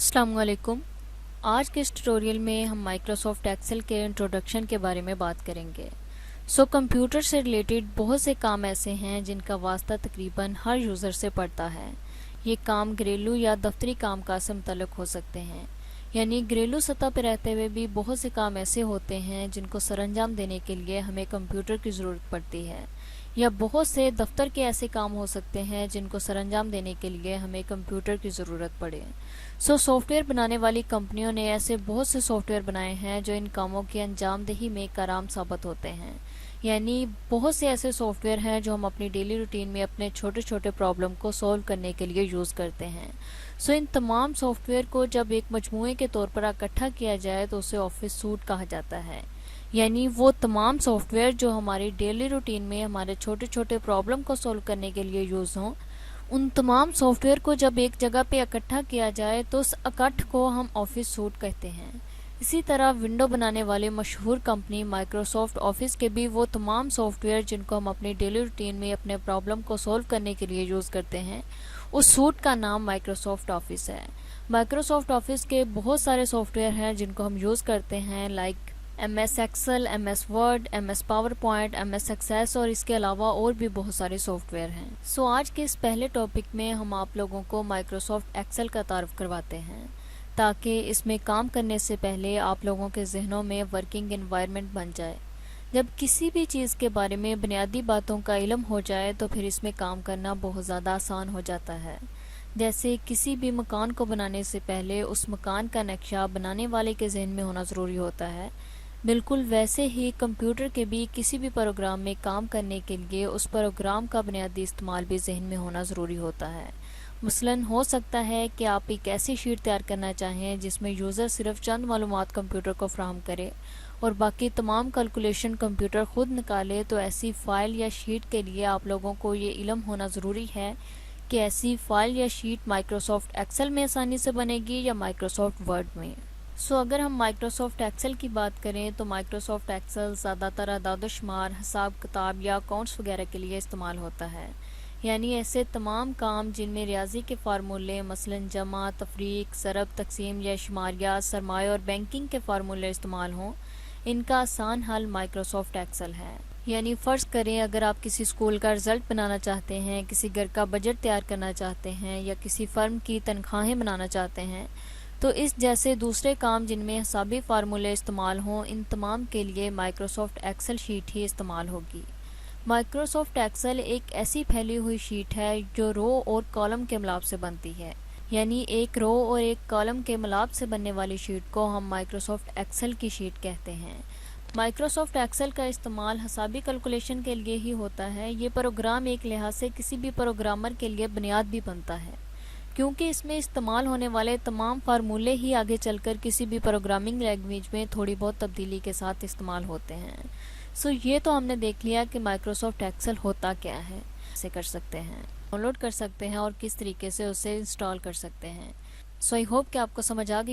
अस्सलाम वालेकुम। आज के इस ट्यूटोरियल में हम माइक्रोसॉफ्ट एक्सेल के इंट्रोडक्शन के बारे में बात करेंगे। कंप्यूटर से रिलेटेड बहुत से काम ऐसे हैं जिनका वास्ता तकरीबन हर यूज़र से पड़ता है। ये काम घरेलू या दफ्तरी काम का से मुतल्लिक हो सकते हैं, यानी घरेलू सतह पर रहते हुए भी बहुत से काम ऐसे होते हैं जिनको सरअंजाम देने के लिए हमें कंप्यूटर की ज़रूरत पड़ती है, या बहुत से दफ्तर के ऐसे काम हो सकते हैं जिनको सरअंजाम देने के लिए हमें कंप्यूटर की ज़रूरत पड़े। सॉफ्टवेयर बनाने वाली कंपनियों ने ऐसे बहुत से सॉफ्टवेयर बनाए हैं जो इन कामों की अंजामदेही में कारगर साबित होते हैं। यानी बहुत से ऐसे सॉफ्टवेयर हैं जो हम अपनी डेली रूटीन में अपने छोटे छोटे प्रॉब्लम को सॉल्व करने के लिए यूज़ करते हैं। इन तमाम सॉफ्टवेयर को जब एक मजमूए के तौर पर इकट्ठा किया जाए तो उसे ऑफिस सूट कहा जाता है। यानी वो तमाम सॉफ्टवेयर जो हमारी डेली रूटीन में हमारे छोटे छोटे प्रॉब्लम को सॉल्व करने के लिए यूज़ हों, उन तमाम सॉफ्टवेयर को जब एक जगह पे इकट्ठा किया जाए तो उस इकट्ठ को हम ऑफिस सूट कहते हैं। इसी तरह विंडो बनाने वाली मशहूर कंपनी माइक्रोसॉफ्ट ऑफिस के भी वो तमाम सॉफ्टवेयर जिनको हम अपनी डेली रूटीन में अपने प्रॉब्लम को सॉल्व करने के लिए यूज़ करते हैं, उस सूट का नाम माइक्रोसॉफ्ट ऑफिस है। माइक्रोसॉफ्ट ऑफिस के बहुत सारे सॉफ्टवेयर हैं जिनको हम यूज़ करते हैं, like MS Excel, MS Word, MS PowerPoint, MS Access और इसके अलावा और भी बहुत सारे सॉफ्टवेयर हैं। आज के इस पहले टॉपिक में हम आप लोगों को माइक्रोसॉफ्ट एक्सेल का तारुफ करवाते हैं, ताकि इसमें काम करने से पहले आप लोगों के जहनों में वर्किंग एनवायरनमेंट बन जाए। जब किसी भी चीज़ के बारे में बुनियादी बातों का इल्म हो जाए तो फिर इसमें काम करना बहुत ज़्यादा आसान हो जाता है। जैसे किसी भी मकान को बनाने से पहले उस मकान का नक्शा बनाने वाले के जहन में होना ज़रूरी होता है, बिल्कुल वैसे ही कंप्यूटर के भी किसी भी प्रोग्राम में काम करने के लिए उस प्रोग्राम का बुनियादी इस्तेमाल भी जहन में होना ज़रूरी होता है। मसलन हो सकता है कि आप एक ऐसी शीट तैयार करना चाहें जिसमें यूज़र सिर्फ चंद मालूमात कंप्यूटर को फराहम करे और बाकी तमाम कैलकुलेशन कंप्यूटर खुद निकाले। तो ऐसी फ़ाइल या शीट के लिए आप लोगों को ये इल्म होना ज़रूरी है कि ऐसी फ़ाइल या शीट माइक्रोसॉफ्ट एक्सेल में आसानी से बनेगी या माइक्रोसॉफ्ट वर्ड में। अगर हम माइक्रोसॉफ्ट एक्सेल की बात करें तो माइक्रोसॉफ्ट एक्सेल ज़्यादातर अदाद-ओ-शुमार, हिसाब किताब या अकाउंट्स वगैरह के लिए इस्तेमाल होता है। यानी ऐसे तमाम काम जिनमें रियाजी के फार्मूले, मसलन जमा, तफरीक, ज़रब, तकसीम या शुमारिया, सरमाया और बैंकिंग के फार्मूले इस्तेमाल हों, इनका आसान हल माइक्रोसॉफ्ट एक्सेल है। यानी फ़र्ज़ करें अगर आप किसी स्कूल का रिज़ल्ट बनाना चाहते हैं, किसी घर का बजट तैयार करना चाहते हैं या किसी फर्म की तनख्वाहें बनाना चाहते हैं, तो इस जैसे दूसरे काम जिनमें हिसाबी फार्मूले इस्तेमाल हों, इन तमाम के लिए माइक्रोसॉफ्ट एक्सेल शीट ही इस्तेमाल होगी। माइक्रोसॉफ्ट एक्सेल एक ऐसी फैली हुई शीट है जो रो और कॉलम के मिलाप से बनती है। यानी एक रो और एक कॉलम के मिलाप से बनने वाली शीट को हम माइक्रोसॉफ्ट एक्सेल की शीट कहते हैं। माइक्रोसॉफ्ट एक्सेल का इस्तेमाल हिसाबी कैलकुलेशन के लिए ही होता है। ये प्रोग्राम एक लिहाज से किसी भी प्रोग्रामर के लिए बुनियाद भी बनता है, क्योंकि इसमें इस्तेमाल होने वाले तमाम फार्मूले ही आगे चलकर किसी भी प्रोग्रामिंग लैंग्वेज में थोड़ी बहुत तब्दीली के साथ इस्तेमाल होते हैं। ये तो हमने देख लिया कि माइक्रोसॉफ्ट एक्सेल होता क्या है, कैसे कर सकते हैं, डाउनलोड कर सकते हैं और किस तरीके से उसे इंस्टॉल कर सकते हैं। आई होप कि आपको समझ आ गई।